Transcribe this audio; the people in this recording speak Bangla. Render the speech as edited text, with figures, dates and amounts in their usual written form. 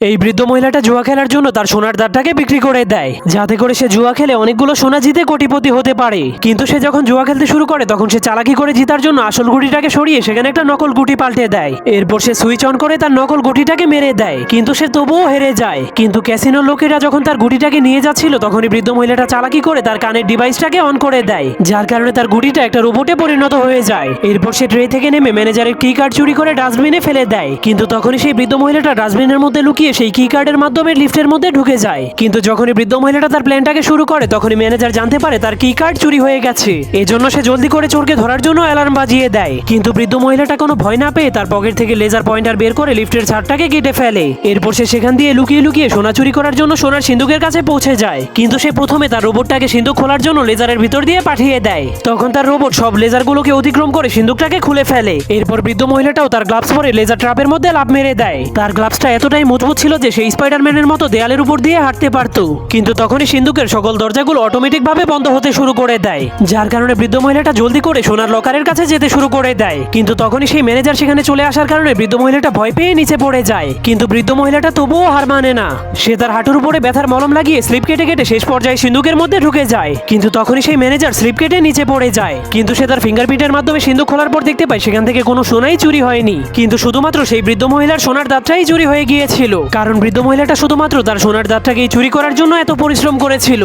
এই বৃদ্ধ মহিলাটা জুয়া খেলার জন্য তার সোনার দাঁতটাকে বিক্রি করে দেয়, যাতে করে সে জুয়া খেলে অনেকগুলো সোনা জিতে কোটিপতি হতে পারে। কিন্তু সে যখন জুয়া খেলতে শুরু করে তখন সে চালাকি করে জিতার জন্য আসল গুটিটাকে সরিয়ে সেখানে একটা নকল গুটি পাল্টে দেয়। এরপর সে সুইচ অন করে তার নকল গুটিটাকে মেরে দেয়, কিন্তু সে তবুও হেরে যায়। কিন্তু ক্যাসিনোর লোকেরা যখন তার গুটিটাকে নিয়ে যাচ্ছিল তখনই বৃদ্ধ মহিলাটা চালাকি করে তার কানের ডিভাইসটাকে অন করে দেয়, যার কারণে তার গুটিটা একটা রোবটে পরিণত হয়ে যায়। এরপর সে ট্রে থেকে নেমে ম্যানেজারের কি কার্ড চুরি করে ডাস্টবিনে ফেলে দেয়, কিন্তু তখনই সেই বৃদ্ধ মহিলাটা ডাস্টবিনের মধ্যে লুকিয়ে সেই কি কার্ডের মাধ্যমে লিফটের মধ্যে ঢুকে যায়। কিন্তু যখনই বৃদ্ধ মহিলাটা তার প্ল্যানটাকে শুরু করে তখনই ম্যানেজার জানতে পারে তার কি কার্ড চুরি হয়ে গেছে। এজন্য সে জলদি করে চোরকে ধরার জন্য অ্যালার্ম বাজিয়ে দেয়। কিন্তু বৃদ্ধ মহিলাটা কোনো ভয় না পেয়ে তার পকেট থেকে লেজার পয়েন্টার বের করে লিফটের ছাদটাকে কেটে ফেলে। এরপর সে সেখান দিয়ে লুকিয়ে লুকিয়ে সোনা চুরি করার জন্য সোনার সিন্ধুকের কাছে পৌঁছে যায়। কিন্তু সে প্রথমে তার রোবটটাকে সিন্ধুক খোলার জন্য লেজারের ভিতর দিয়ে পাঠিয়ে দেয়। তখন তার রোবট সব লেজারগুলোকে অতিক্রম করে সিন্ধুকটাকে খুলে ফেলে। এরপর বৃদ্ধ মহিলাটাও তার গ্লাভস পরে লেজার ট্র্যাপের মধ্যে লাফ মেরে দেয়। তার গ্লাভসটা এতটাই মজবুত ছিল যে সেই স্পাইডারম্যানের মতো দেয়ালের উপর দিয়ে হাঁটতে পারত। কিন্তু তখনই সিন্ধুকের সকল দরজাগুলো অটোমেটিক ভাবে বন্ধ হতে শুরু করে দেয়, যার কারণে বৃদ্ধ মহিলাটা জলদি করে সোনার লকারের কাছে যেতে শুরু করে দেয়। কিন্তু তখনই সেই ম্যানেজার সেখানে চলে আসার কারণে বৃদ্ধ মহিলাটা ভয় পেয়ে নিচে পড়ে যায়। কিন্তু বৃদ্ধ মহিলাটা তবুও হার মানে না। সে তার হাঁটুর উপরে ব্যথার মলম লাগিয়ে স্লিপ কেটে কেটে শেষ পর্যায়ে সিন্ধুকের মধ্যে ঢুকে যায়। কিন্তু তখনই সেই ম্যানেজার স্লিপ কেটে নিচে পড়ে যায়। কিন্তু সে তার ফিঙ্গারপ্রিন্টের মাধ্যমে সিন্ধুক খোলার পর দেখতে পায় সেখান থেকে কোনো সোনাই চুরি হয়নি, কিন্তু শুধুমাত্র সেই বৃদ্ধ মহিলার সোনার দাঁতটাই চুরি হয়ে গিয়েছিল। কারণ বৃদ্ধ মহিলাটা শুধুমাত্র তার সোনার দাঁতটাকেই চুরি করার জন্য এত পরিশ্রম করেছিল।